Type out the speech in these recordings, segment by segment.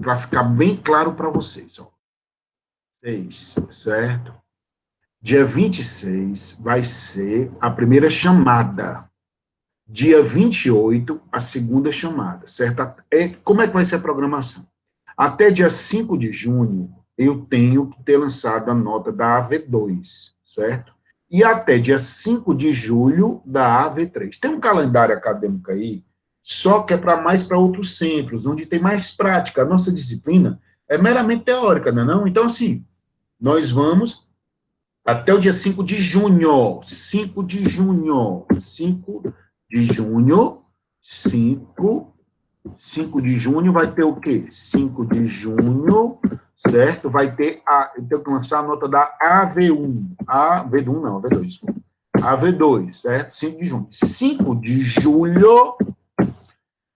para ficar bem claro para vocês, ó. 6, certo? Dia 26 vai ser a primeira chamada. Dia 28, a segunda chamada, certo? Como é que vai ser a programação? Até dia 5 de junho, eu tenho que ter lançado a nota da AV2, certo? E até dia 5 de julho, da AV3. Tem um calendário acadêmico aí, só que é para mais para outros centros, onde tem mais prática. A nossa disciplina é meramente teórica, não é não? Então, assim, nós vamos até o dia 5 de junho. 5 de junho. 5 de junho. 5 de junho vai ter o quê? 5 de junho, certo? Vai ter eu tenho que lançar a nota da AV1. AV1 não, AV2, desculpa. AV2, certo? 5 de junho. 5 de julho,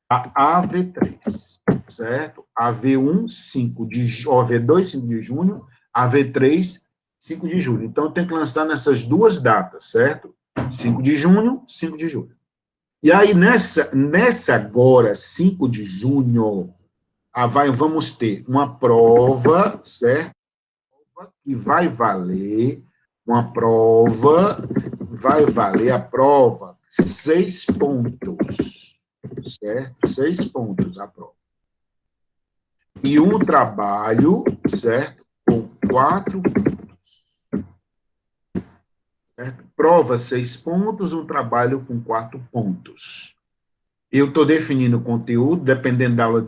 a AV3, certo? AV1, 5 de AV2, 5 de junho, AV3, 5 de julho. Então, eu tenho que lançar nessas duas datas, certo? 5 de junho, 5 de julho. E aí, nessa agora, 5 de junho, vamos ter uma prova, certo? Que vai valer a prova 6 pontos, certo? 6 pontos a prova. E um trabalho, certo? Com 4 pontos. Certo? Prova 6 pontos, um trabalho com 4 pontos. Eu estou definindo o conteúdo, dependendo da aula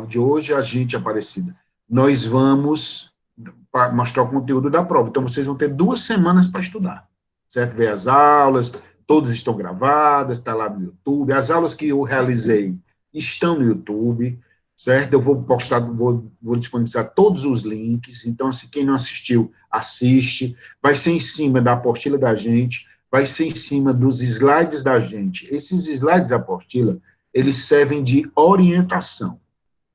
de hoje, a gente, Aparecida, nós vamos mostrar o conteúdo da prova. Então, vocês vão ter 2 semanas para estudar, certo? Ver as aulas, todas estão gravadas, está lá no YouTube. As aulas que eu realizei estão no YouTube, certo? Eu vou postar, vou disponibilizar todos os links. Então, assim, quem não assistiu, assiste. Vai ser em cima da apostila da gente, vai ser em cima dos slides da gente. Esses slides da apostila, eles servem de orientação.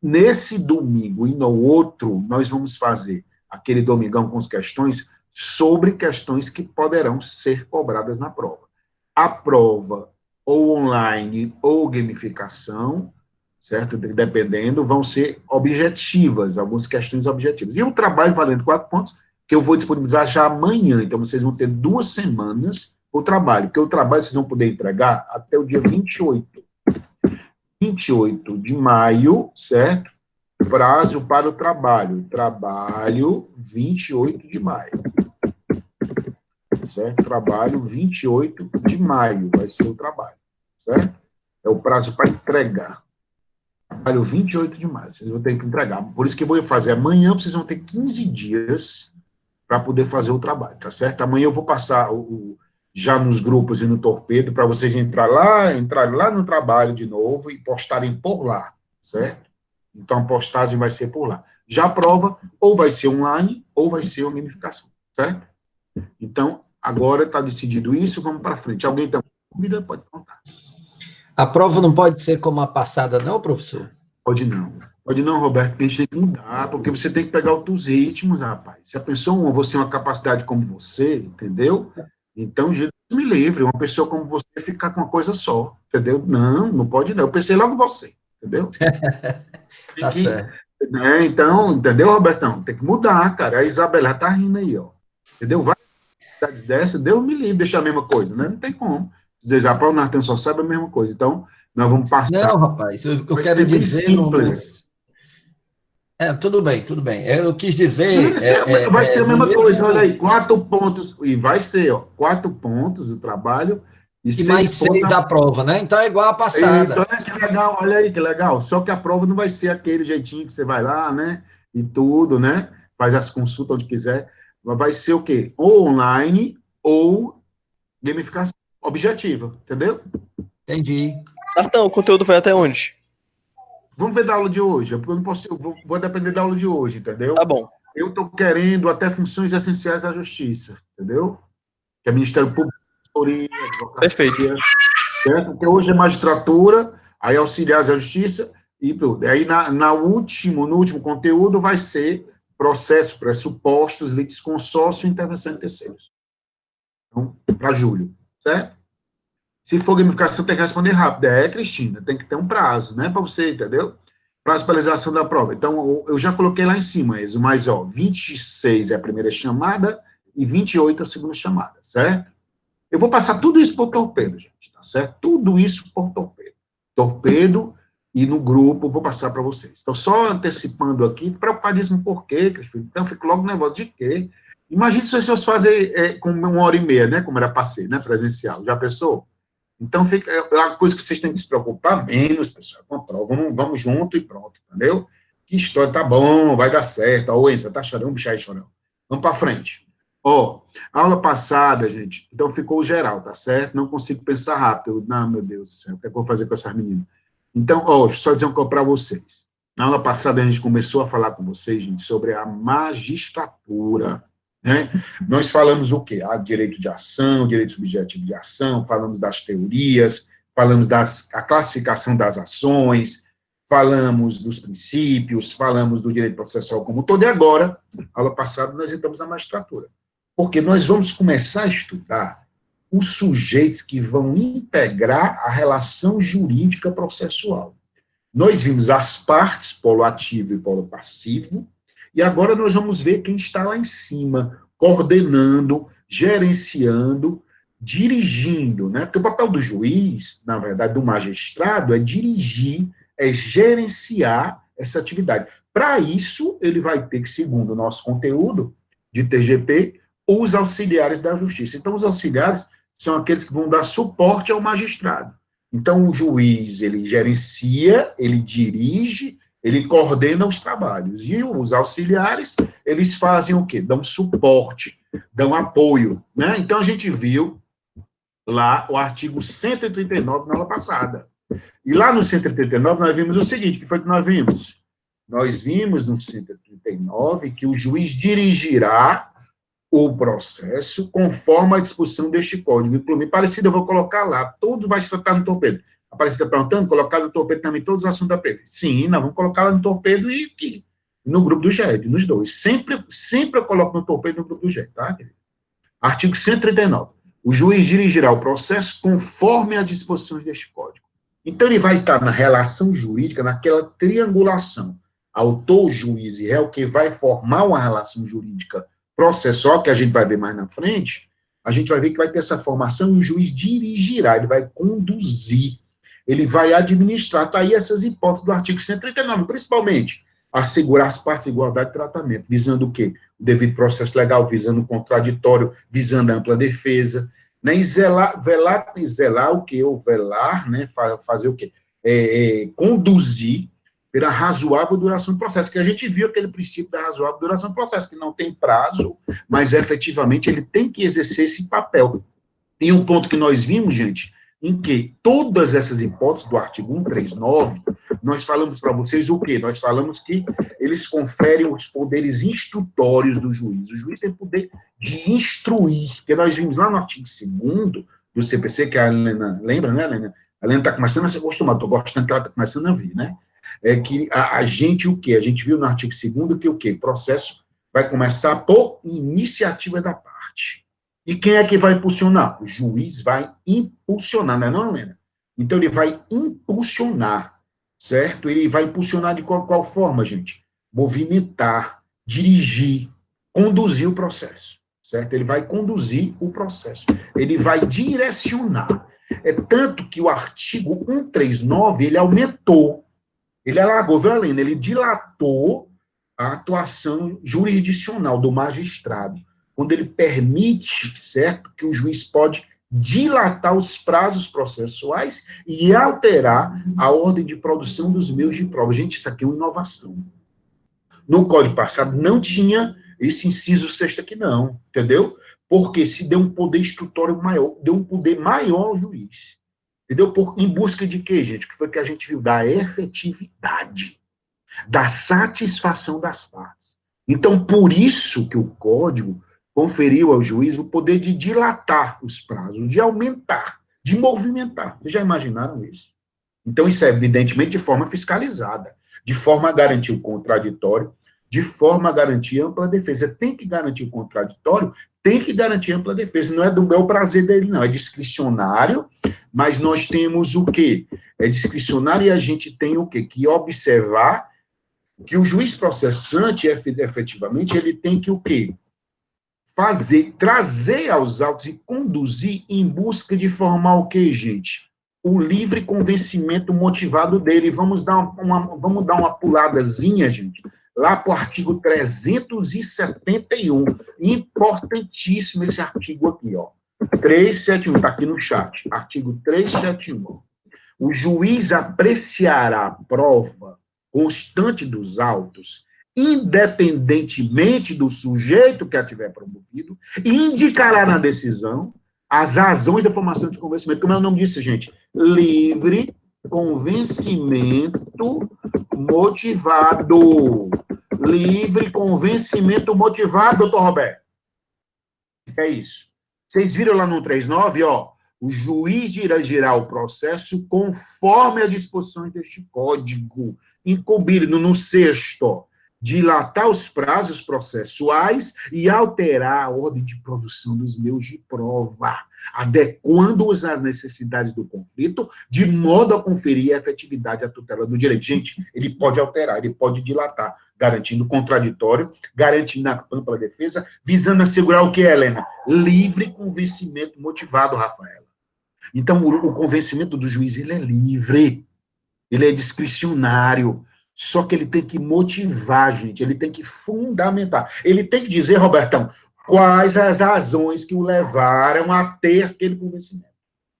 Nesse domingo e no outro, nós vamos fazer aquele domingão com as questões sobre questões que poderão ser cobradas na prova. A prova, ou online, ou gamificação, certo? Dependendo, vão ser objetivas, algumas questões objetivas. E um trabalho valendo 4 pontos, que eu vou disponibilizar já amanhã. Então, vocês vão ter 2 semanas o trabalho, porque o trabalho vocês vão poder entregar até o dia 28. 28 de maio, certo? Prazo para o trabalho. Trabalho 28 de maio. Certo? Trabalho 28 de maio vai ser o trabalho. Certo? É o prazo para entregar. Trabalho 28 de maio. Vocês vão ter que entregar. Por isso que eu vou fazer amanhã, vocês vão ter 15 dias para poder fazer o trabalho, tá certo? Amanhã eu vou passar já nos grupos e no torpedo para vocês entrarem lá no trabalho de novo e postarem por lá, certo? Então, a postagem vai ser por lá. Já a prova, ou vai ser online, ou vai ser uma gamificação, certo? Então, agora está decidido isso, vamos para frente. Alguém tem dúvida? Pode contar. A prova não pode ser como a passada, não, professor? Pode não. Pode não, Roberto, a gente tem que mudar, porque você tem que pegar outros ritmos, rapaz. Se a pessoa, você tem uma capacidade como você, entendeu? Então, Deus me livre, uma pessoa como você ficar com uma coisa só, entendeu? Não, não pode não. Eu pensei logo em você, entendeu? Tá certo. Né? Então, entendeu, Robertão? Tem que mudar, cara. A Isabela tá rindo aí, ó. Entendeu? Vai dessa, Deus me livre, deixar a mesma coisa, né? Não tem como. Dizer, já para o Natan só sabe a mesma coisa. Então, nós vamos passar. Não, rapaz, eu vai quero ser bem dizer... simples. tudo bem, tudo bem. Eu quis dizer... vai ser a mesma mesmo... coisa, olha aí, 4 pontos, e vai ser, ó, 4 pontos o trabalho, e mais 6 a prova, né? Então é igual a passada. Isso, olha que legal, olha aí que legal. Só que a prova não vai ser aquele jeitinho que você vai lá, né? E tudo, né? Faz as consultas onde quiser. Vai ser o quê? Ou online ou gamificação objetiva, entendeu? Entendi. Nartão, o conteúdo vai até onde? Vamos ver da aula de hoje. Porque eu não posso, vou depender da aula de hoje, entendeu? Tá bom. Eu estou querendo até funções essenciais da justiça, entendeu? Que é Ministério Público, advocacia. Perfeito. Certo? Porque hoje é magistratura, aí auxiliares da justiça e tudo. Aí no último conteúdo vai ser processo, pressupostos, litisconsórcio e intervenção em terceiros. Então, para julho, certo? Se for gamificação, tem que responder rápido. Cristina, tem que ter um prazo, né, para você, entendeu? Parcialização da prova. Então, eu já coloquei lá em cima, Enzo, mas, 26 é a primeira chamada e 28 a segunda chamada, certo? Eu vou passar tudo isso por torpedo, gente, tá certo? Tudo isso por torpedo. Torpedo e no grupo vou passar para vocês. Estou só antecipando aqui, preocupadíssimo por quê? Então, eu fico logo nervoso de quê? Imagine se vocês fazem com 1h30, né, como era passei, né, presencial. Já pensou? Então, é uma coisa que vocês têm que se preocupar menos, pessoal, com a prova. Vamos junto e pronto, entendeu? Que história, tá bom, vai dar certo. Ó, Enzo, tá chorando, bicho aí chorando. Vamos para frente. Aula passada, gente, então ficou geral, tá certo? Não consigo pensar rápido. Não, meu Deus do céu, o que é que eu vou fazer com essas meninas? Então, deixa eu só dizer uma coisa para vocês. Na aula passada, a gente começou a falar com vocês, gente, sobre a magistratura, né? Nós falamos o quê? Direito de ação, direito subjetivo de ação, falamos das teorias, falamos da classificação das ações, falamos dos princípios, falamos do direito processual como um todo, e agora, aula passada, nós entramos na magistratura. Porque nós vamos começar a estudar os sujeitos que vão integrar a relação jurídica processual. Nós vimos as partes, polo ativo e polo passivo, e agora nós vamos ver quem está lá em cima, coordenando, gerenciando, dirigindo, né? Porque o papel do juiz, na verdade, do magistrado, é dirigir, é gerenciar essa atividade. Para isso, ele vai ter que, segundo o nosso conteúdo de TGP, os auxiliares da justiça. Então, os auxiliares são aqueles que vão dar suporte ao magistrado. Então, o juiz, ele gerencia, ele dirige, ele coordena os trabalhos. E os auxiliares, eles fazem o quê? Dão suporte, dão apoio, né? Então, a gente viu lá o artigo 139 na aula passada. E lá no 139, nós vimos o seguinte, que foi que nós vimos? Nós vimos no 139 que o juiz dirigirá o processo conforme a disposição deste código. Inclusive, Aparecida, eu vou colocar lá, tudo vai estar no torpedo. Aparecida perguntando, colocar no torpedo também todos os assuntos da PV. Sim, nós vamos colocar lá no torpedo e aqui, no grupo do GED, nos dois. Sempre eu coloco no torpedo e no grupo do GED, tá? Artigo 139. O juiz dirigirá o processo conforme as disposições deste código. Então, ele vai estar na relação jurídica, naquela triangulação, autor, juiz e réu, que vai formar uma relação jurídica processual, que a gente vai ver mais na frente, a gente vai ver que vai ter essa formação e o juiz dirigirá, ele vai conduzir, ele vai administrar. Está aí essas hipóteses do artigo 139, principalmente assegurar as partes de igualdade de tratamento, visando o quê? O devido processo legal, visando o contraditório, visando a ampla defesa, né? E zelar o quê? Ou velar, né? Fazer o quê? Conduzir pela razoável duração do processo, que a gente viu aquele princípio da razoável duração do processo, que não tem prazo, mas efetivamente ele tem que exercer esse papel. E um ponto que nós vimos, gente, em que todas essas hipóteses do artigo 139, nós falamos para vocês o quê? Nós falamos que eles conferem os poderes instrutórios do juiz. O juiz tem poder de instruir, porque nós vimos lá no artigo 2º do CPC, que a Helena, lembra, né, Helena? A Helena está começando a se acostumar, estou gostando que ela está começando a vir, né? É que a gente, o quê? A gente viu no artigo 2º que o quê? O processo vai começar por iniciativa da parte. E quem é que vai impulsionar? O juiz vai impulsionar, não é não, Helena? Então, ele vai impulsionar, certo? Ele vai impulsionar de qual forma, gente? Movimentar, dirigir, conduzir o processo, certo? Ele vai conduzir o processo. Ele vai direcionar. É tanto que o artigo 139, ele aumentou. Ele alargou, viu, Helena? Ele dilatou a atuação jurisdicional do magistrado, quando ele permite, certo, que o juiz pode dilatar os prazos processuais e alterar a ordem de produção dos meios de prova. Gente, isso aqui é uma inovação. No Código passado não tinha esse inciso 6º aqui, não, entendeu? Porque se deu um poder instrutório maior, deu um poder maior ao juiz. Entendeu? Em busca de quê, gente? O que foi que a gente viu? Da efetividade, da satisfação das partes. Então, por isso que o Código conferiu ao juiz o poder de dilatar os prazos, de aumentar, de movimentar. Vocês já imaginaram isso? Então, isso é, evidentemente, de forma fiscalizada, de forma a garantir o contraditório, de forma a garantir ampla defesa. Tem que garantir o contraditório, tem que garantir ampla defesa. Não é do bel prazer dele, não. É discricionário, mas nós temos o quê? É discricionário e a gente tem o quê? Que observar que o juiz processante, efetivamente, ele tem que o quê? Trazer aos autos e conduzir em busca de formar o quê, gente? O livre convencimento motivado dele. Vamos dar uma puladazinha, gente, lá para o artigo 371. Importantíssimo esse artigo aqui, ó. 371, está aqui no chat. Artigo 371. O juiz apreciará a prova constante dos autos, independentemente do sujeito que a tiver promovido, e indicará na decisão as razões da formação de convencimento. Como é o nome disso, gente? Livre convencimento motivado. Livre convencimento motivado, doutor Roberto. É isso. Vocês viram lá no 39, ó, o juiz irá girar o processo conforme as disposições deste código, incumbindo no 6º, dilatar os prazos processuais e alterar a ordem de produção dos meios de prova, adequando-os às necessidades do conflito, de modo a conferir a efetividade à tutela do direito. Gente, ele pode alterar, ele pode dilatar, garantindo o contraditório, garantindo a ampla defesa, visando assegurar o que, Helena? Livre convencimento motivado, Rafaela. Então, o convencimento do juiz, ele é livre, ele é discricionário, só que ele tem que motivar, gente, ele tem que fundamentar. Ele tem que dizer, Robertão, quais as razões que o levaram a ter aquele convencimento.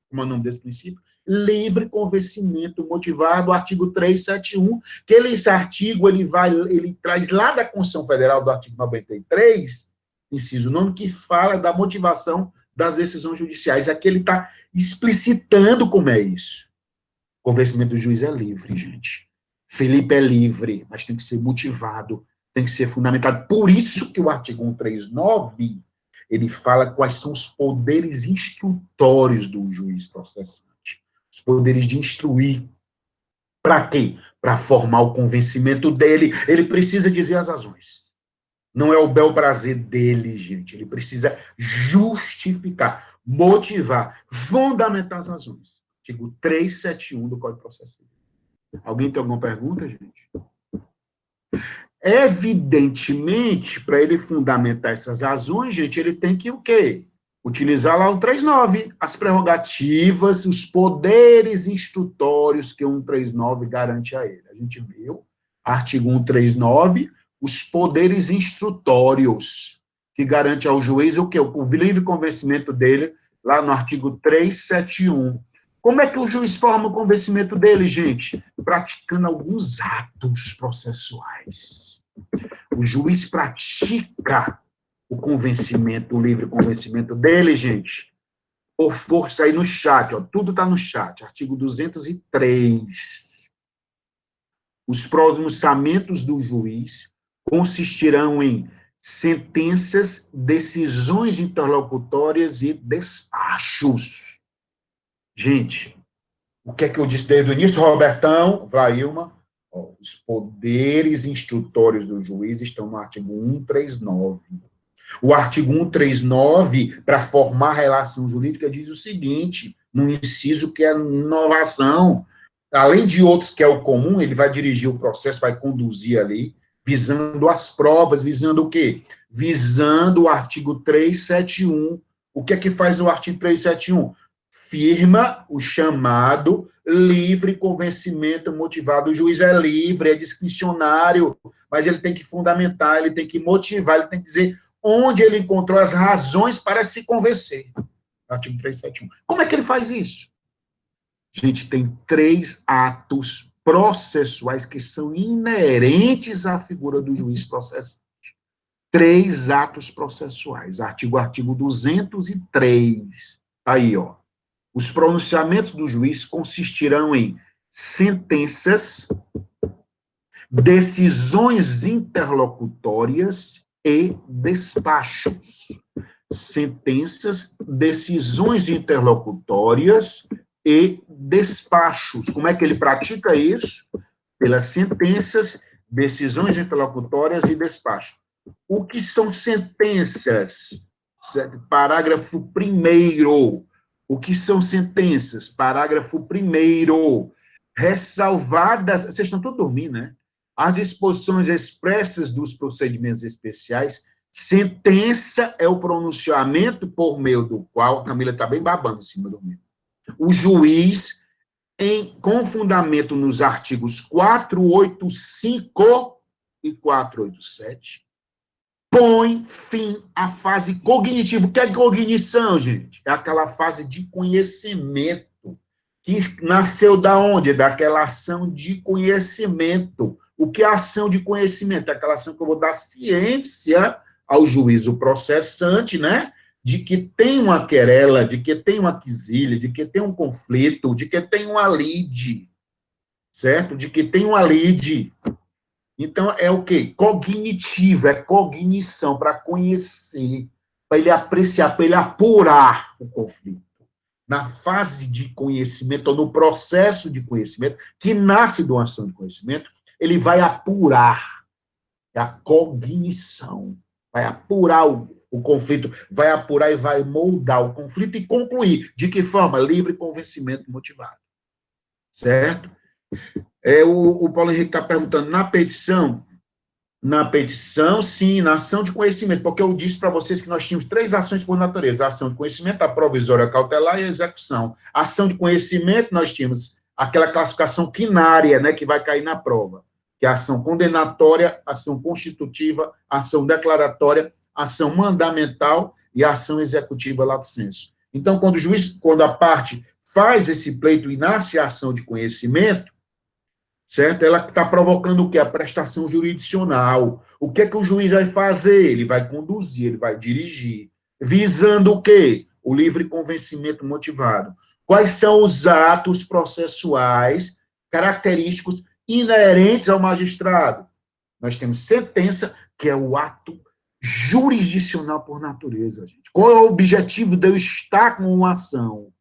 Como é o nome desse princípio? Livre convencimento motivado, artigo 371, que esse artigo, ele traz lá da Constituição Federal, do artigo 93, inciso 9, que fala da motivação das decisões judiciais. Aqui ele está explicitando como é isso. O convencimento do juiz é livre, gente. Felipe é livre, mas tem que ser motivado, tem que ser fundamentado. Por isso que o artigo 139, ele fala quais são os poderes instrutórios do juiz processante. Os poderes de instruir. Para quê? Para formar o convencimento dele. Ele precisa dizer as razões. Não é o bel prazer dele, gente. Ele precisa justificar, motivar, fundamentar as razões. Artigo 371 do Código de Processo Civil. Alguém tem alguma pergunta, gente? Evidentemente, para ele fundamentar essas razões, gente, ele tem que o quê? Utilizar lá o 139, as prerrogativas, os poderes instrutórios que o 139 garante a ele. A gente viu, artigo 139, os poderes instrutórios que garante ao juiz o quê? O livre convencimento dele, lá no artigo 371. Como é que o juiz forma o convencimento dele, gente? Praticando alguns atos processuais. O juiz pratica o convencimento, o livre convencimento dele, gente, por força aí no chat, ó, tudo está no chat, artigo 203. Os pronunciamentos do juiz consistirão em sentenças, decisões interlocutórias e despachos. Gente, o que é que eu disse desde o início, Robertão, Vailma? Os poderes instrutórios do juiz estão no artigo 139. O artigo 139, para formar relação jurídica, diz o seguinte, no inciso que é inovação, além de outros que é o comum, ele vai dirigir o processo, vai conduzir ali, visando as provas, visando o quê? Visando o artigo 371. O que é que faz o artigo 371? Firma o chamado livre convencimento motivado. O juiz é livre, é discricionário, mas ele tem que fundamentar, ele tem que motivar, ele tem que dizer onde ele encontrou as razões para se convencer. Artigo 371. Como é que ele faz isso? Gente, tem 3 atos processuais que são inerentes à figura do juiz processante. 3 atos processuais. Artigo 203. Aí, ó. Os pronunciamentos do juiz consistirão em sentenças, decisões interlocutórias e despachos. Sentenças, decisões interlocutórias e despachos. Como é que ele pratica isso? Pelas sentenças, decisões interlocutórias e despacho. O que são sentenças? Parágrafo 1º. O que são sentenças? Parágrafo 1º. Ressalvadas... Vocês estão todos dormindo, né? As disposições expressas dos procedimentos especiais, sentença é o pronunciamento por meio do qual... A Camila está bem babando em cima do meu. O juiz, com fundamento nos artigos 485 e 487, põe fim à fase cognitiva. O que é cognição, gente? É aquela fase de conhecimento que nasceu da onde? Daquela ação de conhecimento. O que é a ação de conhecimento? É aquela ação que eu vou dar ciência ao juízo processante, né? De que tem uma querela, de que tem uma quisília, de que tem um conflito, de que tem uma lide, certo? De que tem uma lide. Então, é o quê? Cognitivo, é cognição, para conhecer, para ele apreciar, para ele apurar o conflito. Na fase de conhecimento, ou no processo de conhecimento, que nasce de uma ação de conhecimento, ele vai apurar. É a cognição. Vai apurar o conflito, vai apurar e vai moldar o conflito e concluir. De que forma? Livre convencimento motivado. Certo? O Paulo Henrique está perguntando, na petição, sim, na ação de conhecimento, porque eu disse para vocês que nós tínhamos 3 ações por natureza, a ação de conhecimento, a provisória, a cautelar e a execução. A ação de conhecimento, nós tínhamos aquela classificação quinária, né, que vai cair na prova, que é a ação condenatória, ação constitutiva, ação declaratória, ação mandamental e a ação executiva lato sensu. Então, quando a parte faz esse pleito e nasce a ação de conhecimento, certo? Ela está provocando o quê? A prestação jurisdicional. O que é que o juiz vai fazer? Ele vai conduzir, ele vai dirigir. Visando o quê? O livre convencimento motivado. Quais são os atos processuais característicos inerentes ao magistrado? Nós temos sentença, que é o ato jurisdicional por natureza, gente. Qual é o objetivo de eu estar com uma ação?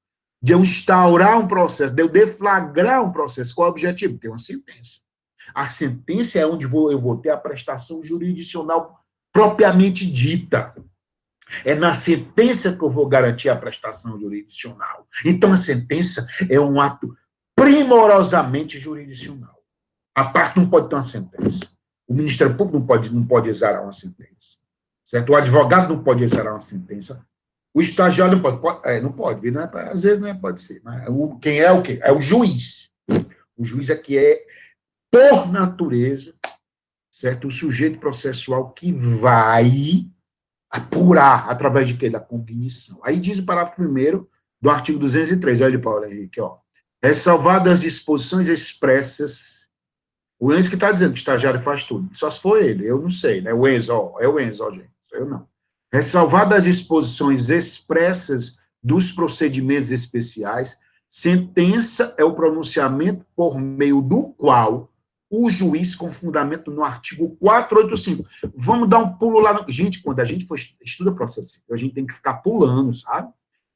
De eu instaurar um processo, de eu deflagrar um processo. Qual é o objetivo? Ter uma sentença. A sentença é onde eu vou ter a prestação jurisdicional propriamente dita. É na sentença que eu vou garantir a prestação jurisdicional. Então, a sentença é um ato primorosamente jurisdicional. A parte não pode ter uma sentença. O Ministério Público não pode exarar uma sentença. Certo? O advogado não pode exarar uma sentença. O estagiário não pode, né? Às vezes não pode ser. Mas quem é o quê? É o juiz. O juiz é que é, por natureza, certo? O sujeito processual que vai apurar através de quê? Da cognição. Aí diz o parágrafo 1º do artigo 203. Olha, Paulo Henrique, ó. Ressalvadas as disposições expressas. O Enzo que está dizendo que o estagiário faz tudo. Só se for ele, eu não sei, né? O Enzo, é o Enzo, gente. Eu não. Ressalvadas as disposições expressas dos procedimentos especiais, sentença é o pronunciamento por meio do qual o juiz, com fundamento no artigo 485. Vamos dar um pulo lá. Gente, quando a gente estuda processo, a gente tem que ficar pulando, sabe?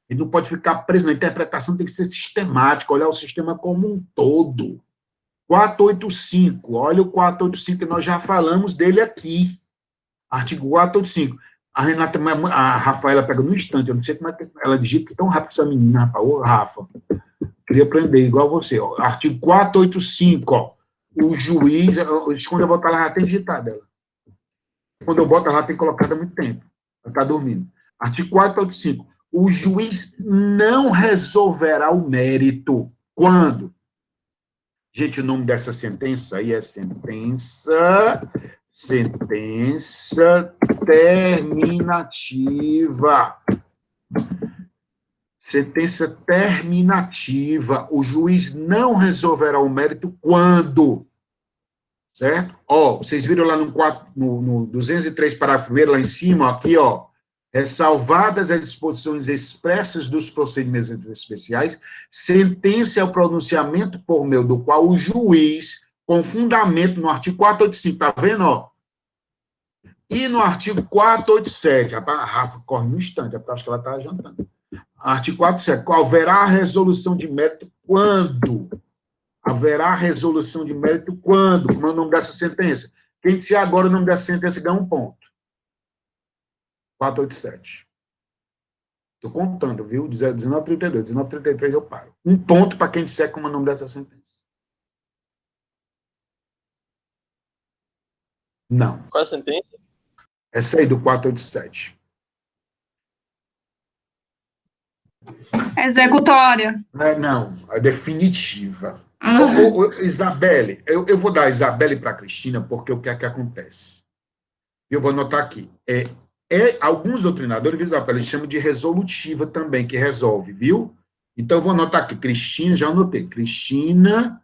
Ele não pode ficar preso na interpretação, tem que ser sistemática, olhar o sistema como um todo. 485, olha o 485, que nós já falamos dele aqui. Artigo 485. A Rafaela pega no instante, eu não sei como é que ela digita tão rápido essa menina, rapaz. Ô, Rafa, queria aprender igual você. Ó. Artigo 485, ó. O juiz, quando eu botar ela já tem digitado ela. Quando eu boto ela já tem colocado há muito tempo. Ela está dormindo. Artigo 485. O juiz não resolverá o mérito. Quando? Gente, o nome dessa sentença aí é sentença terminativa. Sentença terminativa. O juiz não resolverá o mérito quando? Certo? Ó, vocês viram lá no 203, parágrafo 1º, lá em cima, aqui, ó. Ressalvadas as disposições expressas dos procedimentos especiais, sentença é o pronunciamento por meio do qual o juiz, com fundamento no artigo 485, tá vendo, ó? E no artigo 487, a Rafa corre no instante, porque acho que ela está jantando. Artigo 487, haverá a resolução de mérito quando? Haverá resolução de mérito quando? Como é o nome dessa sentença? Quem disser agora o nome dessa sentença ganha um ponto. 487. Estou contando, viu? 1932, 1933 eu paro. Um ponto para quem disser como é o nome dessa sentença. Não. Qual é a sentença? Essa aí do 487. Executória. Não, a definitiva. Uhum. Isabelle, eu vou dar a Isabelle para a Cristina, porque o que é que acontece? Eu vou anotar aqui. Alguns doutrinadores, Isabelle, eles chamam de resolutiva também, que resolve, viu? Então, eu vou anotar aqui. Cristina, já anotei. Cristina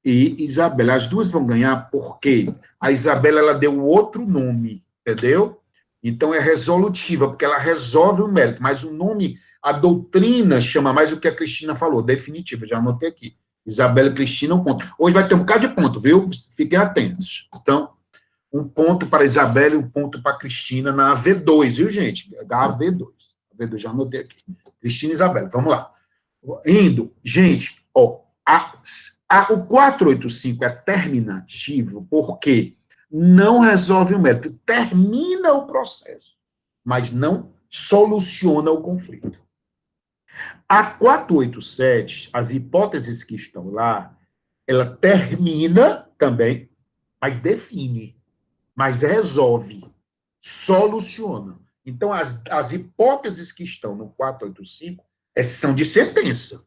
e Isabelle. As duas vão ganhar porque a Isabelle, ela deu outro nome, entendeu? Então, é resolutiva, porque ela resolve o mérito, mas o nome, a doutrina chama mais o que a Cristina falou, definitiva, já anotei aqui. Isabelle e Cristina, um ponto. Hoje vai ter um bocado de ponto, viu? Fiquem atentos. Então, um ponto para Isabelle e um ponto para Cristina na AV2, viu, gente? Da AV2. AV2, já anotei aqui. Cristina e Isabelle, vamos lá. Indo, gente, ó, o 485 é terminativo porque não resolve o mérito, termina o processo, mas não soluciona o conflito. A 487, as hipóteses que estão lá, ela termina também, mas define, mas resolve, soluciona. Então, as hipóteses que estão no 485 são de sentença,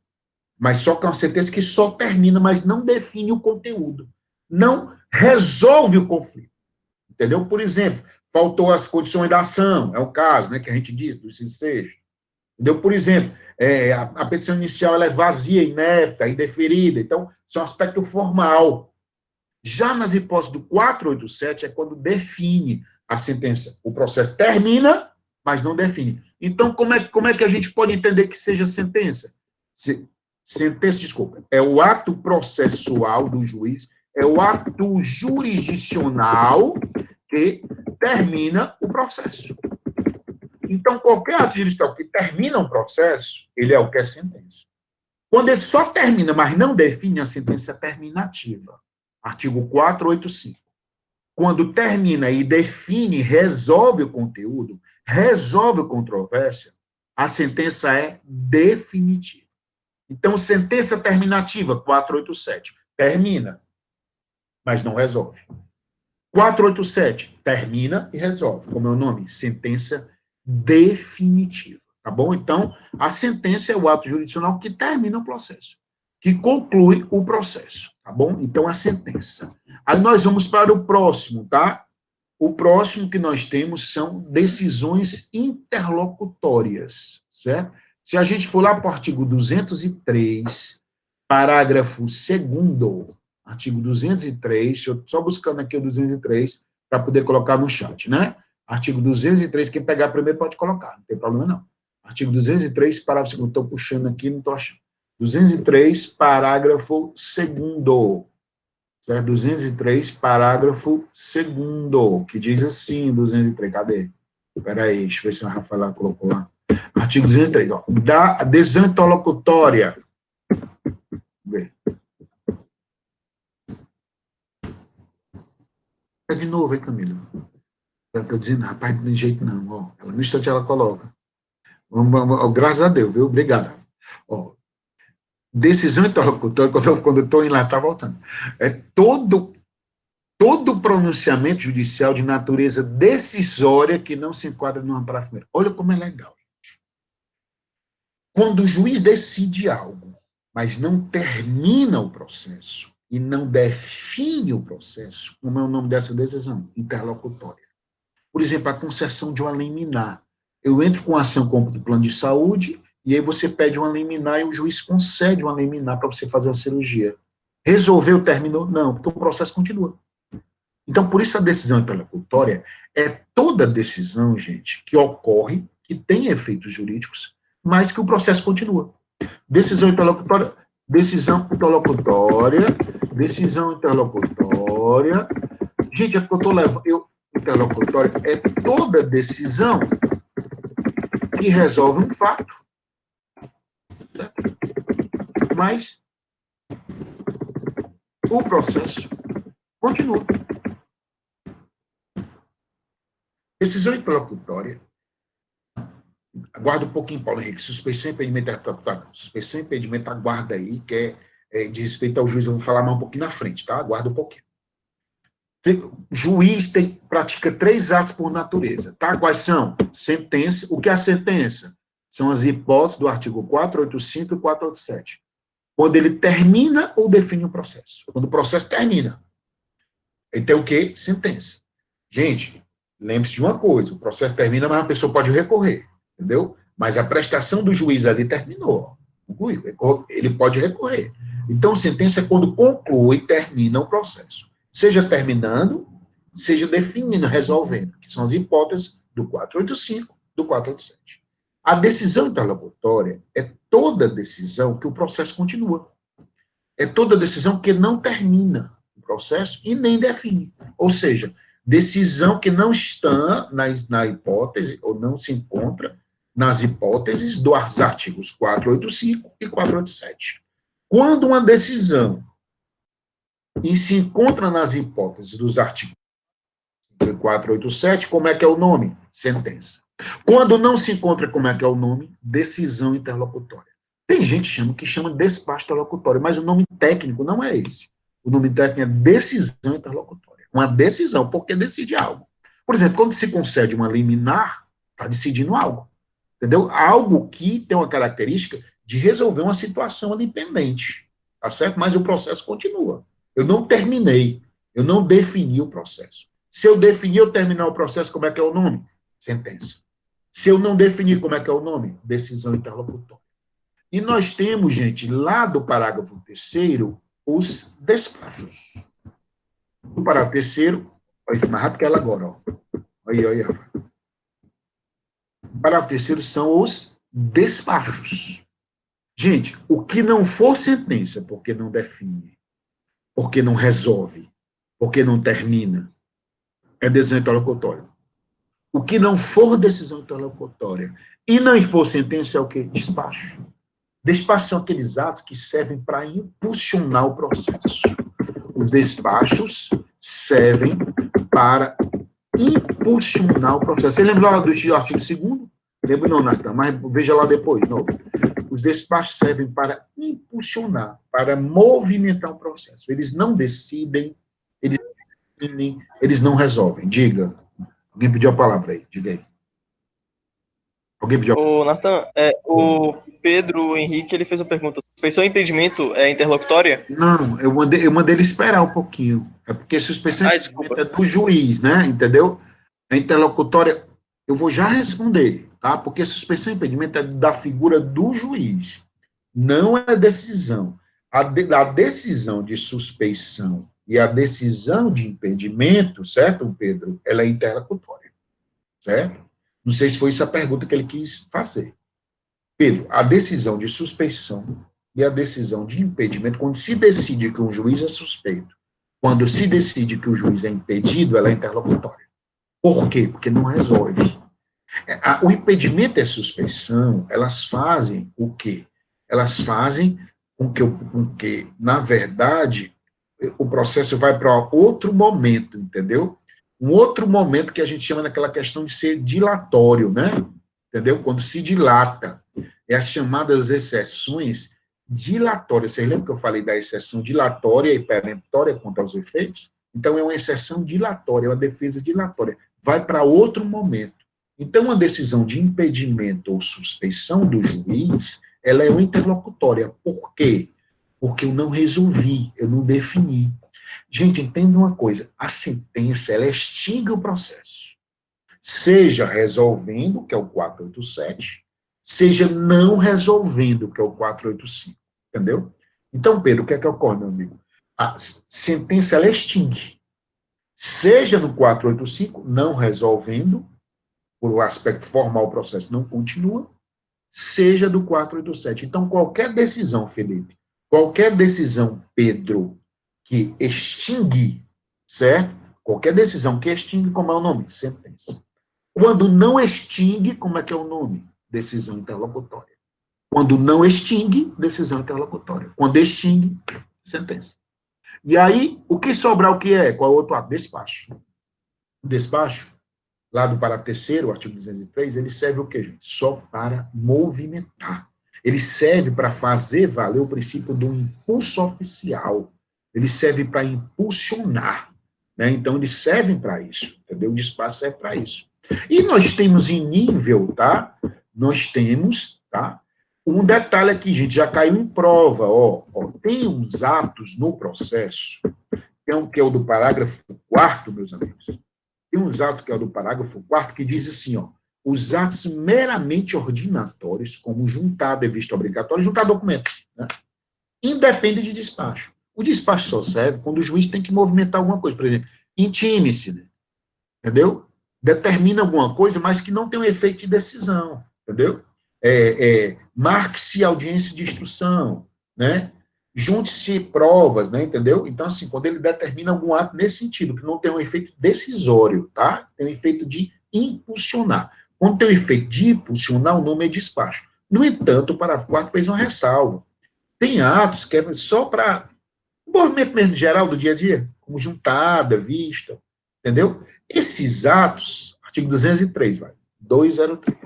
mas só que é uma sentença que só termina, mas não define o conteúdo, não resolve o conflito. Entendeu? Por exemplo, faltou as condições da ação, é o caso, né, que a gente diz, do inciso 6. Entendeu? Por exemplo, a petição inicial ela é vazia, inepta, indeferida, então, isso é um aspecto formal. Já nas hipóteses do 487 é quando define a sentença. O processo termina, mas não define. Então, como é que a gente pode entender que seja sentença? Sentença, desculpa, é o ato processual do juiz, é o ato jurisdicional que termina o processo. Então, qualquer ato jurisdicional que termina um processo, ele é o que é sentença. Quando ele só termina, mas não define, a sentença é terminativa. Artigo 485. Quando termina e define, resolve o conteúdo, resolve a controvérsia, a sentença é definitiva. Então, sentença terminativa, 487, termina, mas não resolve. 487, termina e resolve. Como é o nome? Sentença definitiva. Tá bom? Então, a sentença é o ato jurisdicional que termina o processo, que conclui o processo. Tá bom? Então, a sentença. Aí nós vamos para o próximo, tá? O próximo que nós temos são decisões interlocutórias, certo? Se a gente for lá para o artigo 203, parágrafo 2º, artigo 203, eu só buscando aqui o 203 para poder colocar no chat, né? Artigo 203, quem pegar primeiro pode colocar, não tem problema não. Artigo 203, parágrafo 2º, estou puxando aqui, não estou achando. 203, parágrafo 2º. Certo? 203, parágrafo 2º, que diz assim, 203, cadê? Espera aí, deixa eu ver se o Rafael colocou lá. Artigo 203, ó, da decisão interlocutória. Vê. De novo, hein, Camila? Eu estou dizendo, rapaz, não tem jeito não. Ó, ela, no instante ela coloca. Graças a Deus, viu? Obrigado. Ó, decisão interlocutória, quando eu estou indo lá, está voltando. É todo pronunciamento judicial de natureza decisória que não se enquadra no parágrafo primeiro. Olha como é legal. Quando o juiz decide algo, mas não termina o processo e não define o processo, como é o nome dessa decisão? Interlocutória. Por exemplo, a concessão de uma liminar. Eu entro com ação contra o plano de saúde e aí você pede uma liminar e o juiz concede uma liminar para você fazer uma cirurgia. Resolveu, terminou? Não, porque o processo continua. Então, por isso a decisão interlocutória é toda decisão, gente, que ocorre, que tem efeitos jurídicos, mas que o processo continua. Decisão interlocutória, decisão interlocutória. Gente, é porque eu estou levando... Interlocutória é toda decisão que resolve um fato, certo? Mas o processo continua. Decisão interlocutória. Aguarda um pouquinho, Paulo Henrique. Suspeição e impedimento. Suspeição e impedimento, aguarda aí, que de respeito ao juiz, eu vou falar mais um pouquinho na frente, tá? Aguarda um pouquinho. Juiz pratica 3 atos por natureza, tá? Quais são? Sentença. O que é a sentença? São as hipóteses do artigo 485 e 487. Quando ele termina ou define o processo. Quando o processo termina. Ele tem o quê? Sentença. Gente, lembre-se de uma coisa, o processo termina, mas a pessoa pode recorrer, entendeu? Mas a prestação do juiz ali terminou, concluiu, ele pode recorrer. Então, sentença é quando conclui e termina o processo. Seja terminando, seja definindo, resolvendo, que são as hipóteses do 485, do 487. A decisão interlocutória é toda decisão que o processo continua. É toda decisão que não termina o processo e nem define. Ou seja, decisão que não está na hipótese, ou não se encontra nas hipóteses dos artigos 485 e 487. Quando uma decisão e se encontra nas hipóteses dos artigos 487, como é que é o nome? Sentença. Quando não se encontra, como é que é o nome? Decisão interlocutória. Tem gente que chama despacho interlocutório, mas o nome técnico não é esse. O nome técnico é decisão interlocutória. Uma decisão, porque decide algo. Por exemplo, quando se concede uma liminar, está decidindo algo. Entendeu? Algo que tem uma característica de resolver uma situação ali pendente. Tá certo? Mas o processo continua. Eu não terminei. Eu não defini o processo. Se eu definir ou terminar o processo, como é que é o nome? Sentença. Se eu não definir, como é que é o nome? Decisão interlocutória. E nós temos, gente, lá do parágrafo 3º, os despachos. No parágrafo 3º, vai ficar mais rápido que ela agora, ó. Aí, Rafa. O parágrafo 3º são os despachos. Gente, o que não for sentença, porque não define, porque não resolve, porque não termina, é decisão interlocutória. O que não for decisão interlocutória e não for sentença é o quê? Despacho. Despachos são aqueles atos que servem para impulsionar o processo. Os despachos servem para impulsionar o processo. Você lembra lá do artigo 2º? Lembro não, Natan, mas veja lá depois. Não. Os despachos servem para impulsionar, para movimentar o processo. Eles não decidem, eles não resolvem. Diga. Alguém pediu a palavra aí, diga aí. Alguém pediu a palavra? Ô, Natan, o Pedro Henrique, ele fez uma pergunta. Suspeição e impedimento é interlocutória? Não, eu mandei ele esperar um pouquinho. É porque suspeição e impedimento é do juiz, né? Entendeu? A interlocutória, eu vou já responder, tá? Porque suspeição e impedimento é da figura do juiz. Não é decisão. A decisão de suspeição e a decisão de impedimento, certo, Pedro? Ela é interlocutória, certo? Não sei se foi essa a pergunta que ele quis fazer. Pedro, a decisão de suspeição e a decisão de impedimento, quando se decide que um juiz é suspeito, quando se decide que o juiz é impedido, ela é interlocutória. Por quê? Porque não resolve. O impedimento e a suspeição, elas fazem o quê? Elas fazem com que, na verdade, o processo vai para outro momento, entendeu? Um outro momento que a gente chama daquela questão de ser dilatório, né? Entendeu? Quando se dilata. É as chamadas exceções dilatórias. Vocês lembram que eu falei da exceção dilatória e peremptória quanto aos efeitos? Então, é uma exceção dilatória, é uma defesa dilatória. Vai para outro momento. Então, uma decisão de impedimento ou suspeição do juiz, ela é uma interlocutória. Por quê? Porque eu não resolvi, eu não defini. Gente, entenda uma coisa, a sentença, ela extingue o processo. Seja resolvendo, que é o 487, seja não resolvendo, que é o 485. Entendeu? Então, Pedro, o que é que ocorre, meu amigo? A sentença, ela extingue. Seja no 485, não resolvendo, por o aspecto formal, o processo não continua, seja do 487. Então, qualquer decisão, Felipe, qualquer decisão, Pedro, que extingue, certo? Qualquer decisão que extingue, como é o nome? Sentença. Quando não extingue, como é que é o nome? Decisão interlocutória. Quando não extingue, decisão interlocutória. Quando extingue, sentença. E aí, o que sobrar, o que é? Qual é o outro ato? Despacho. O despacho, lá do parágrafo 3º, o artigo 203, ele serve o quê, gente? Só para movimentar. Ele serve para fazer valer o princípio do impulso oficial. Ele serve para impulsionar. Né? Então, eles servem para isso. Entendeu? O despacho serve para isso. E nós temos em nível, tá? Nós temos, tá? Um detalhe aqui, gente, já caiu em prova, tem uns atos no processo, que é o do parágrafo 4º, meus amigos. Tem uns atos que é o do parágrafo 4º, que diz assim, os atos meramente ordinatórios, como juntar de vista obrigatória, juntar documento, né? Independe de despacho. O despacho só serve quando o juiz tem que movimentar alguma coisa, por exemplo, intime-se, né? Entendeu? Determina alguma coisa, mas que não tem um efeito de decisão, entendeu? Marque-se audiência de instrução, né? Junte-se provas, né? Entendeu? Então, assim, quando ele determina algum ato nesse sentido, que não tem um efeito decisório, tá? Tem um efeito de impulsionar. Quando tem um efeito de impulsionar, o nome é despacho. No entanto, o parágrafo 4º fez uma ressalva. Tem atos que é só para o movimento mesmo geral do dia a dia, como juntada, vista, entendeu? Esses atos, artigo 203, 203,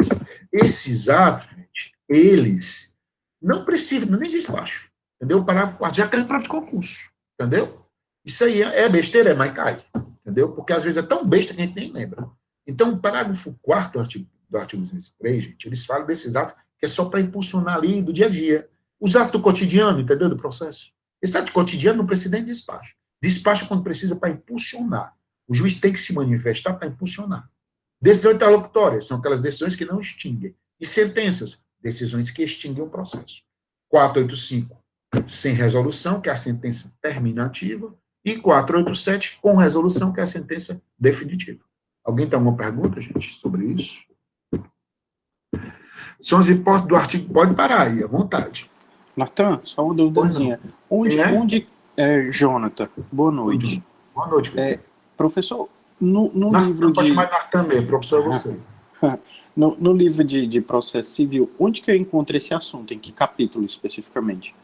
esses atos, gente, eles não precisam nem de despacho, entendeu? O parágrafo 4º já cai em prova de concurso, entendeu? Isso aí é besteira, mas cai, entendeu? Porque às vezes é tão besta que a gente nem lembra. Então, o parágrafo 4º do artigo 203, gente, eles falam desses atos que é só para impulsionar ali do dia a dia. Os atos do cotidiano, entendeu? Do processo. Esse ato cotidiano não precisa nem de despacho. Despacho quando precisa para impulsionar. O juiz tem que se manifestar para impulsionar. Decisões interlocutórias são aquelas decisões que não extinguem. E sentenças, decisões que extinguem o processo. 485, sem resolução, que é a sentença terminativa, e 487, com resolução, que é a sentença definitiva. Alguém tem alguma pergunta, gente, sobre isso? São as hipóteses do artigo, pode parar aí, à vontade. Natan, só uma duvidazinha. Jonathan, boa noite. Boa noite. Professor, no livro pode de... chamar Natan mesmo, professor é você. No livro de processo civil, onde que eu encontro esse assunto? Em que capítulo especificamente?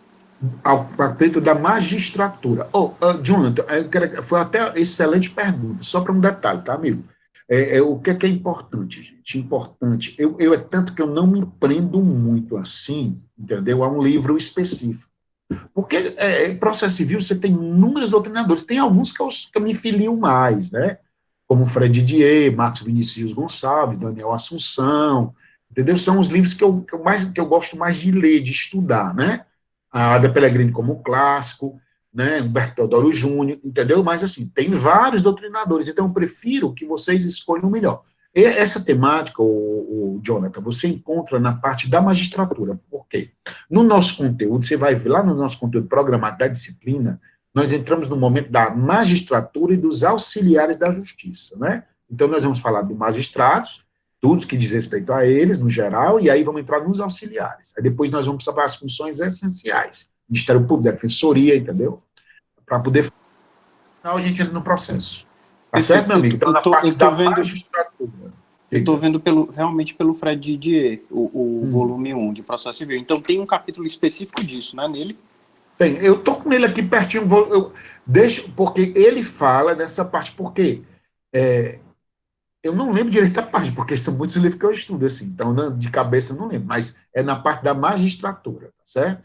Ao capítulo da magistratura. Jonathan, foi até excelente pergunta, só para um detalhe, tá, amigo? O que é importante, gente? Importante. É tanto que eu não me prendo muito assim, entendeu? A um livro específico. Porque processo civil você tem inúmeros doutrinadores, tem alguns que eu me filio mais, né? Como Fred Didier, Marcos Vinicius Gonçalves, Daniel Assunção, entendeu? São os livros que eu gosto mais de ler, de estudar, né? A Ada Pellegrini como clássico, né? Humberto Teodoro Júnior, entendeu? Mas, assim, tem vários doutrinadores, então eu prefiro que vocês escolham o melhor. E essa temática, o Jonathan, você encontra na parte da magistratura. Por quê? No nosso conteúdo, você vai ver lá no nosso conteúdo programado da disciplina, nós entramos no momento da magistratura e dos auxiliares da justiça, né? Então, nós vamos falar dos magistrados, tudo que diz respeito a eles, no geral, e aí vamos entrar nos auxiliares. Aí depois nós vamos para as funções essenciais. Ministério Público, Defensoria, entendeu? Para poder... Então, a gente entra no processo. Tá certo, meu amigo? Então, na parte da magistratura. Eu estou vendo realmente pelo Fred Didier, o volume 1 de processo civil. Então, tem um capítulo específico disso, né, nele? Tem. Eu estou com ele aqui pertinho, porque ele fala dessa parte, porque eu não lembro direito da parte, porque são muitos livros que eu estudo, assim, então, de cabeça eu não lembro, mas é na parte da magistratura, tá certo?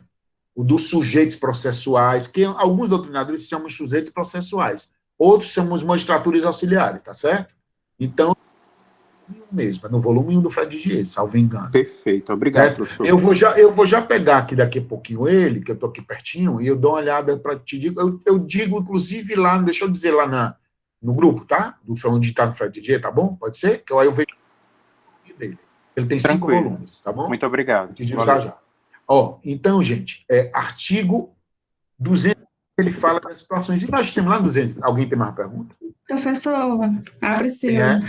O dos sujeitos processuais, que alguns doutrinadores chamam de sujeitos processuais, outros chamam de magistraturas auxiliares, tá certo? Então, mesmo, no volume 1 do Fred Didier, salvo engano. Perfeito, obrigado, professor. Eu vou já pegar aqui daqui a pouquinho ele, que eu estou aqui pertinho, e eu dou uma olhada para te dizer, eu digo, inclusive, lá, deixa eu dizer lá no grupo, tá? Onde está no Fred Didier, tá bom? Pode ser? Que aí eu vejo dele. Ele tem 5 volumes, tá bom? Muito obrigado. Já. Então, gente, artigo 200, ele fala das situações, e nós temos lá no 200, alguém tem mais pergunta? Professor, a Priscila.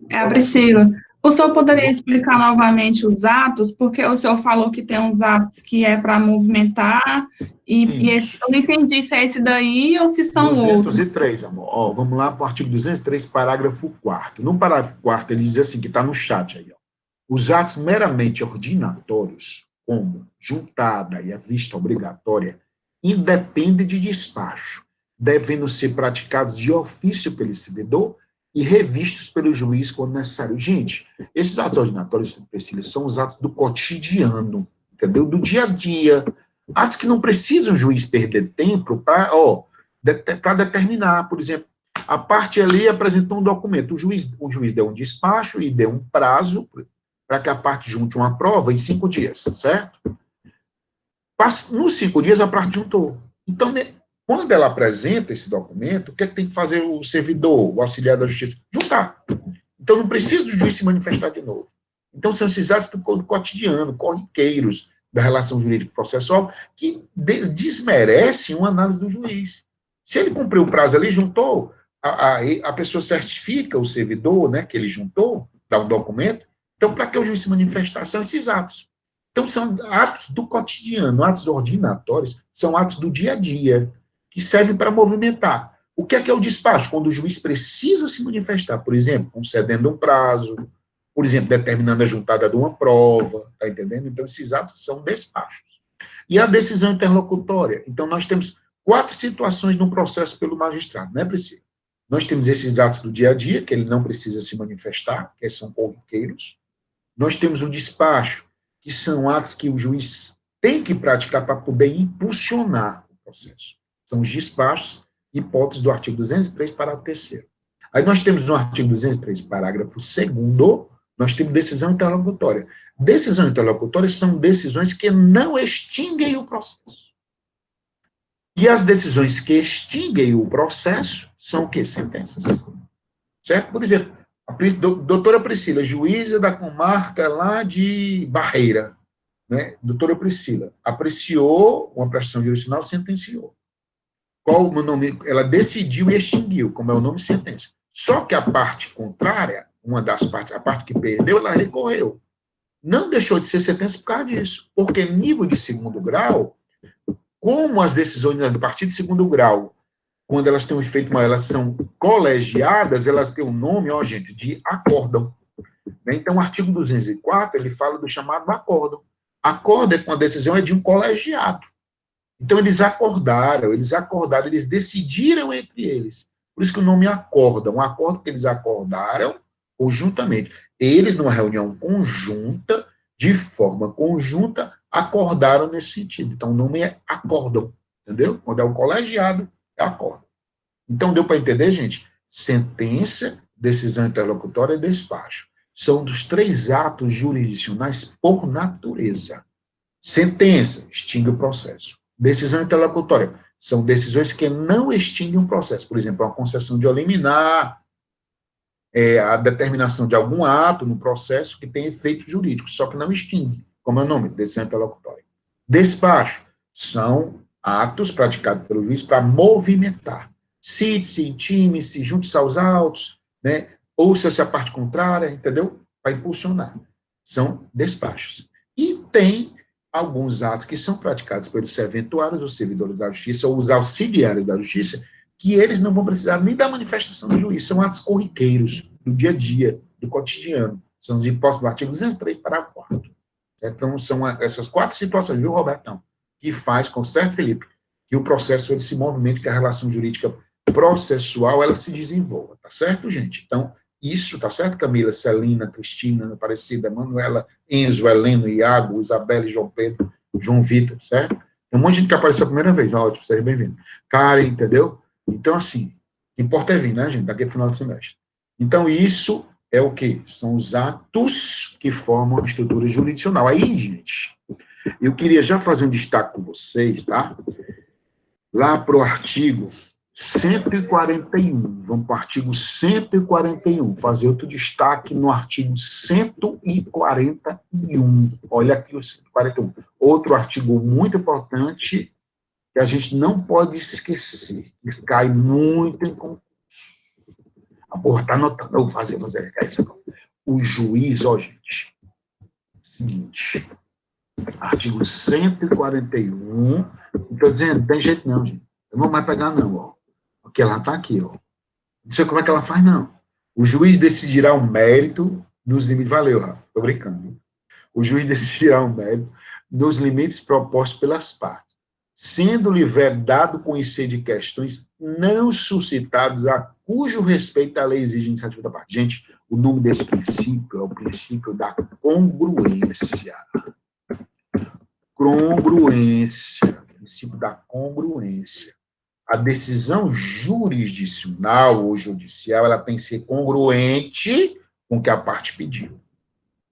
É a Priscila. O senhor poderia explicar novamente os atos? Porque o senhor falou que tem uns atos que é para movimentar, e esse, eu não entendi se é esse daí ou se são 203, amor. Vamos lá para o artigo 203, parágrafo 4º. No parágrafo 4º, ele diz assim, que está no chat aí, os atos meramente ordinatórios, como juntada e a vista obrigatória, independem de despacho, devendo ser praticados de ofício pelo servidor e revistos pelo juiz quando necessário. Gente, esses atos ordinatórios, Priscila, são os atos do cotidiano, entendeu? Do dia a dia. Atos que não precisam o juiz perder tempo para determinar, por exemplo, a parte ali apresentou um documento, o juiz deu um despacho e deu um prazo para que a parte junte uma prova em 5 dias, certo? Nos 5 dias, a parte juntou. Então, quando ela apresenta esse documento, o que é que tem que fazer o servidor, o auxiliar da justiça? Juntar. Então, não precisa do juiz se manifestar de novo. Então, são esses atos do cotidiano, corriqueiros da relação jurídico-processual, que desmerecem uma análise do juiz. Se ele cumpriu o prazo ali, juntou, a pessoa certifica o servidor, né, que ele juntou, dá um documento. Então, para que o juiz se manifestar? São esses atos. Então, são atos do cotidiano, atos ordinatórios, são atos do dia a dia, que servem para movimentar. O que é o despacho? Quando o juiz precisa se manifestar, por exemplo, concedendo um prazo, por exemplo, determinando a juntada de uma prova, está entendendo? Então, esses atos são despachos. E a decisão interlocutória? Então, nós temos 4 situações no processo pelo magistrado, não é preciso. Nós temos esses atos do dia a dia, que ele não precisa se manifestar, que são corriqueiros. Nós temos o despacho, que são atos que o juiz tem que praticar para poder impulsionar o processo. São os despachos, hipóteses do artigo 203, parágrafo 3º. Aí nós temos no artigo 203, parágrafo 2º, nós temos decisão interlocutória. Decisão interlocutória são decisões que não extinguem o processo. E as decisões que extinguem o processo são o quê? Sentenças. Certo? Por exemplo, a doutora Priscila, juíza da comarca lá de Barreira, né? Doutora Priscila, apreciou uma prestação jurisdicional, sentenciou. Qual o nome? Ela decidiu e extinguiu, como é o nome, sentença. Só que a parte contrária, uma das partes, a parte que perdeu, ela recorreu. Não deixou de ser sentença por causa disso, porque nível de 2º grau, como as decisões a partir de 2º grau, quando elas têm um efeito maior, elas são colegiadas, elas têm o nome, ó, gente, de acórdão. Então, o artigo 204, ele fala do chamado acórdão. Acórdão é quando a decisão é de um colegiado. Então, eles acordaram, eles decidiram entre eles. Por isso que o nome acórdão, um acordo que eles acordaram conjuntamente. Eles, numa reunião conjunta, de forma conjunta, acordaram nesse sentido. Então, o nome é acórdão, entendeu? Quando é o colegiado, é acórdão. Então, deu para entender, gente? Sentença, decisão interlocutória e despacho. São dos 3 atos jurisdicionais por natureza. Sentença, extingue o processo. Decisão interlocutória, são decisões que não extinguem o processo. Por exemplo, a concessão de liminar, a determinação de algum ato no processo que tem efeito jurídico, só que não extingue, como é o nome, decisão interlocutória. Despacho, são atos praticados pelo juiz para movimentar. Cite-se, intime-se, junte-se aos autos, né? Ouça-se a parte contrária, entendeu? Para impulsionar. São despachos. E tem alguns atos que são praticados pelos serventuários, os servidores da justiça, ou os auxiliares da justiça, que eles não vão precisar nem da manifestação do juiz, são atos corriqueiros, do dia a dia, do cotidiano. São os impostos do artigo 203, parágrafo 4º. Então, são essas 4 situações, viu, Robertão? Que faz, com certo, Felipe, que o processo ele se movimente, que a relação jurídica processual ela se desenvolva, tá certo, gente? Então, isso, tá certo, Camila, Celina, Cristina, Aparecida, Manuela, Enzo, Heleno, Iago, Isabela e João Pedro, João Vitor, certo? Tem um monte de gente que apareceu a primeira vez, ótimo, seja bem-vindo. Karen, entendeu? Então, assim, o que importa é vir, né, gente, daquele final de semestre. Então, isso é o quê? São os atos que formam a estrutura jurisdicional. Aí, gente, eu queria já fazer um destaque com vocês, tá? Lá para o artigo 141, vamos para o artigo 141, fazer outro destaque no artigo 141. Olha aqui o 141. Outro artigo muito importante que a gente não pode esquecer, que cai muito em concurso. A porra está anotando, eu vou fazer isso. O juiz, ó, gente, seguinte, artigo 141, não estou dizendo, tem jeito não, gente, eu não vou mais pegar não, ó, porque ela está aqui, ó, não sei como é que ela faz, não. O juiz decidirá o mérito nos limites, valeu, Rafa, estou brincando. O juiz decidirá o mérito nos limites propostos pelas partes, sendo-lhe vedado conhecer de questões não suscitados a cujo respeito a lei exige iniciativa da parte. Gente, o nome desse princípio é o princípio da congruência. Congruência, princípio da congruência. A decisão jurisdicional ou judicial, ela tem que ser congruente com o que a parte pediu.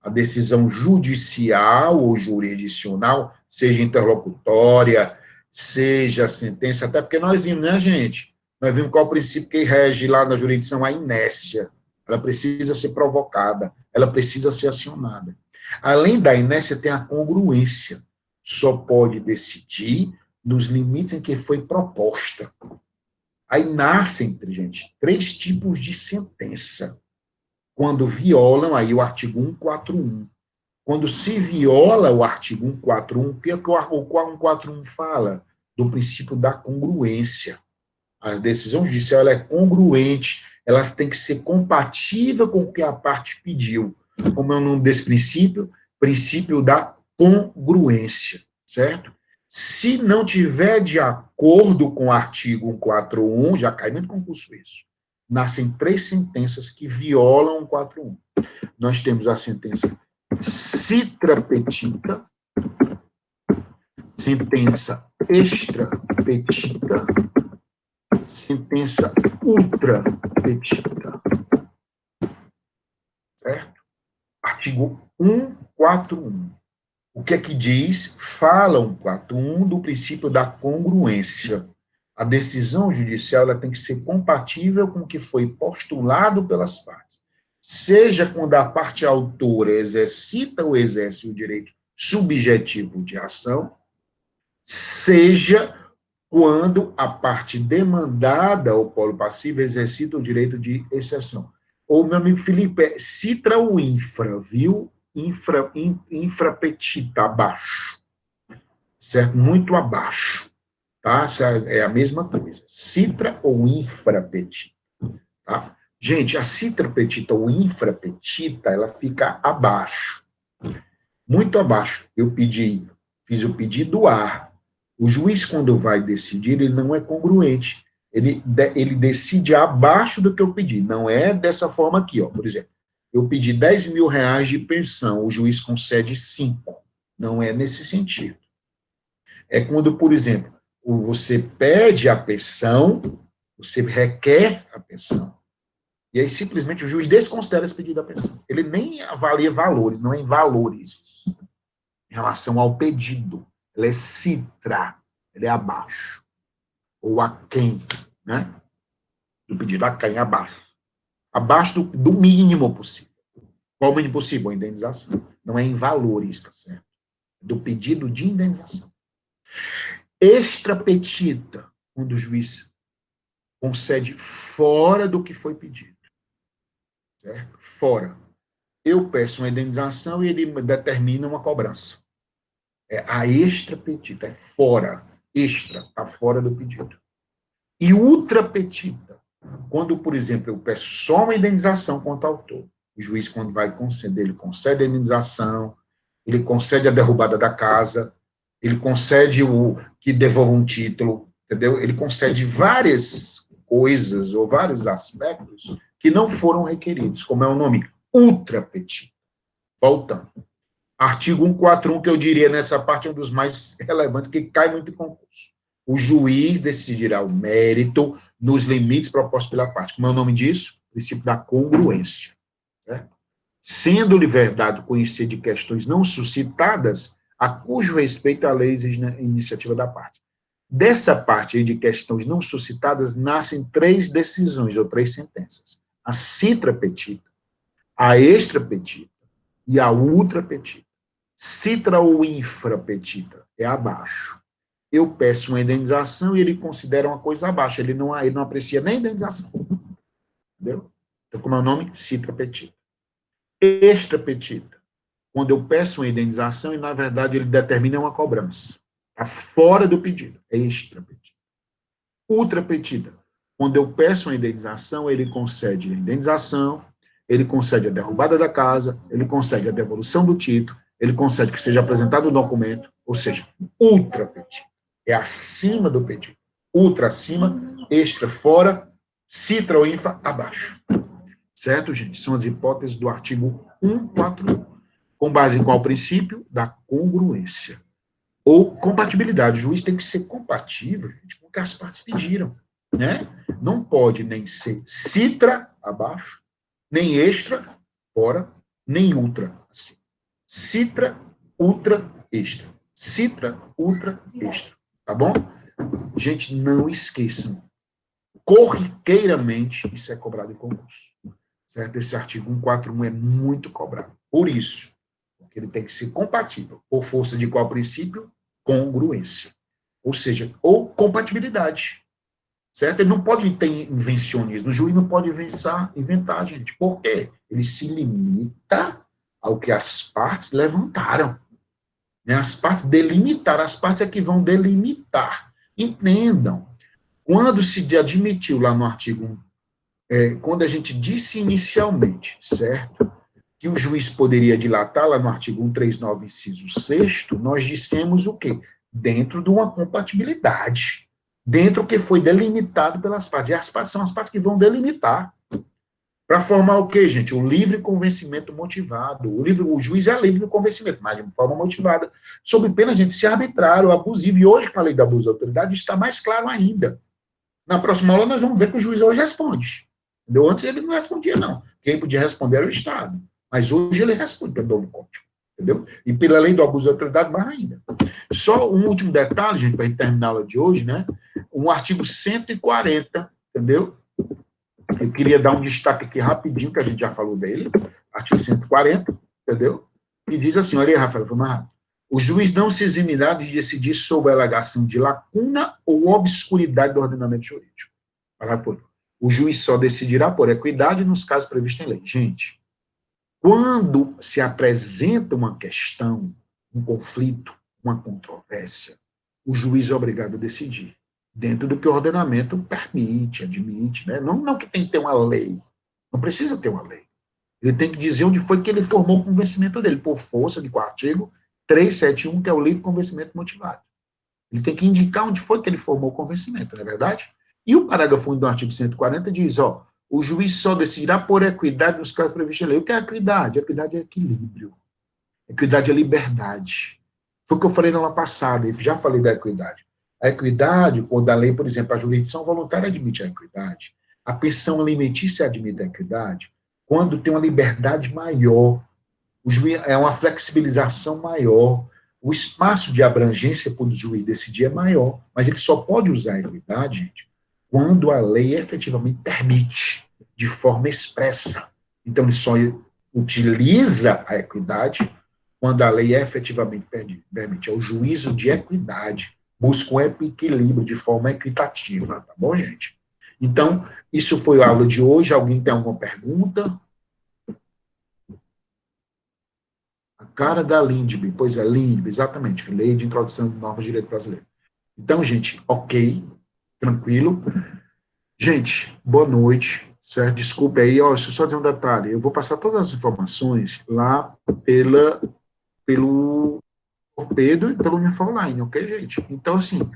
A decisão judicial ou jurisdicional, seja interlocutória, seja a sentença, até porque nós vimos, né, gente? Nós vimos qual é o princípio que rege lá na jurisdição, a inércia. Ela precisa ser provocada, ela precisa ser acionada. Além da inércia, tem a congruência. Só pode decidir nos limites em que foi proposta. Aí nascem, gente, 3 tipos de sentença. Quando violam, aí o artigo 141. Quando se viola o artigo 141, o que o 141 fala? Do princípio da congruência. A decisão judicial ela é congruente, ela tem que ser compatível com o que a parte pediu. Como é o nome desse princípio? Princípio da congruência, certo? Se não tiver de acordo com o artigo 141, já cai muito concurso isso. Nascem 3 sentenças que violam o 141. Nós temos a sentença citra petita, sentença extra petita, sentença ultra petita. Certo? Artigo 141. O que é que diz? Fala 141 do princípio da congruência. A decisão judicial ela tem que ser compatível com o que foi postulado pelas partes. Seja quando a parte autora exercita ou exerce o direito subjetivo de ação, seja quando a parte demandada, ou polo passivo, exercita o direito de exceção. Ou, meu amigo Felipe, citra o infra, viu? Infrapetita, abaixo. Certo? Muito abaixo. Tá? É a mesma coisa. Citra ou infrapetita. Tá? Gente, a citra petita ou infrapetita, ela fica abaixo. Muito abaixo. Fiz o pedido A. O juiz, quando vai decidir, ele não é congruente. Ele decide abaixo do que eu pedi. Não é dessa forma aqui, ó. Por exemplo, eu pedi 10 mil reais de pensão, o juiz concede 5. Não é nesse sentido. É quando, por exemplo, você pede a pensão, você requer a pensão, e aí simplesmente o juiz desconsidera esse pedido da pensão. Ele nem avalia valores, não é em valores, em relação ao pedido. Ele é citra, ele é abaixo, ou aquém, né? Do pedido aquém, abaixo. Abaixo do mínimo possível. Qual o mínimo possível? A indenização. Não é em valores, tá certo? Do pedido de indenização. Extra petita, quando o juiz concede fora do que foi pedido. Certo? Fora. Eu peço uma indenização e ele determina uma cobrança. É a extra petita, é fora. Extra, está fora do pedido. E ultra petita, quando, por exemplo, eu peço só uma indenização quanto ao autor. O juiz, quando vai conceder, ele concede a indenização, ele concede a derrubada da casa, ele concede o que devolva um título, entendeu? Ele concede várias coisas ou vários aspectos que não foram requeridos, como é o nome ultra petita. Voltando. Artigo 141, que eu diria nessa parte é um dos mais relevantes, que cai muito em concurso. O juiz decidirá o mérito nos limites propostos pela parte. Como é o nome disso? Princípio da congruência. Certo? Sendo-lhe verdade conhecer de questões não suscitadas, a cujo respeito a lei exige a iniciativa da parte. Dessa parte aí de questões não suscitadas, nascem 3 decisões, ou 3 sentenças. A citra petita, a extra petita e a ultra petita. Citra ou infra petita é abaixo. Eu peço uma indenização e ele considera uma coisa abaixo. Ele não aprecia nem indenização. Entendeu? Então, como é o nome? Citra petita. Extra petita. Quando eu peço uma indenização e, na verdade, ele determina uma cobrança. Está fora do pedido. É extra petita. Ultra petita. Quando eu peço uma indenização, ele concede a indenização, ele concede a derrubada da casa, ele concede a devolução do título, ele concede que seja apresentado o documento, ou seja, ultra petita. É acima do pedido. ultra acima, extra fora, citra ou infra abaixo. Certo, gente? São as hipóteses do artigo 141, com base em qual princípio? Da congruência. Ou compatibilidade. O juiz tem que ser compatível, gente, com o que as partes pediram, né? Não pode nem ser citra abaixo, nem extra fora, nem ultra acima. Citra, ultra, extra. Citra, ultra, extra. Tá bom? Gente, não esqueçam. Corriqueiramente, isso é cobrado em concurso. Certo? Esse artigo 141 é muito cobrado. Por isso, porque ele tem que ser compatível. Por força de qual princípio? Congruência. Ou seja, ou compatibilidade. Certo? Ele não pode ter invencionismo. O juiz não pode inventar, gente. Por quê? Ele se limita ao que as partes levantaram. Né? As partes delimitaram. As partes é que vão delimitar. Entendam. Quando se admitiu lá no artigo, quando a gente disse inicialmente, certo, que o juiz poderia dilatar, lá no artigo 139, inciso 6º, nós dissemos o quê? Dentro de uma compatibilidade. Dentro do que foi delimitado pelas partes. E as partes são as partes que vão delimitar. Para formar o quê, gente? O livre convencimento motivado. O juiz é livre no convencimento, mas de forma motivada. Sob pena, gente, se arbitrário, abusivo. E hoje, com a lei da abuso de autoridade, está mais claro ainda. Na próxima aula, nós vamos ver que o juiz hoje responde. Entendeu? Antes ele não respondia, não. Quem podia responder era o Estado. Mas hoje ele responde pelo novo código. Entendeu? E pela lei do abuso de autoridade, mais ainda. Só um último detalhe, gente, para a gente terminar a aula de hoje, né? Um artigo 140, entendeu? Eu queria dar um destaque aqui rapidinho, que a gente já falou dele. Artigo 140, entendeu? E diz assim, olha aí, Rafael, foi mais rápido. O juiz não se eximirá de decidir sobre a alegação de lacuna ou obscuridade do ordenamento jurídico. O juiz só decidirá por equidade nos casos previstos em lei. Gente, quando se apresenta uma questão, um conflito, uma controvérsia, o juiz é obrigado a decidir, dentro do que o ordenamento permite, admite, né? Não que tem que ter uma lei, não precisa ter uma lei. Ele tem que dizer onde foi que ele formou o convencimento dele, por força de artigo 371, que é o livre convencimento motivado. Ele tem que indicar onde foi que ele formou o convencimento, não é verdade? E o parágrafo 1 do artigo 140 diz, o juiz só decidirá por equidade nos casos previstos em lei. O que é equidade? Equidade é equilíbrio. Equidade é liberdade. Foi o que eu falei na aula passada, e já falei da equidade. A equidade, quando a lei, por exemplo, a jurisdição voluntária admite a equidade, a pensão alimentícia admite a equidade, quando tem uma liberdade maior, o juiz, é uma flexibilização maior, o espaço de abrangência para o juiz decidir é maior, mas ele só pode usar a equidade, gente, quando a lei efetivamente permite, de forma expressa. Então, ele só utiliza a equidade quando a lei efetivamente permite. É o juízo de equidade, busca um equilíbrio de forma equitativa, tá bom, gente? Então, isso foi a aula de hoje. Alguém tem alguma pergunta? A cara da Lindbe, pois é, Lindbe, exatamente, Lei de Introdução de Normas de Direito Brasileiro. Então, gente, ok, tranquilo. Gente, boa noite, certo? Desculpe aí, deixa eu só dizer um detalhe, eu vou passar todas as informações lá pelo Pedro e pelo Unifor Online, ok, gente? Então, assim,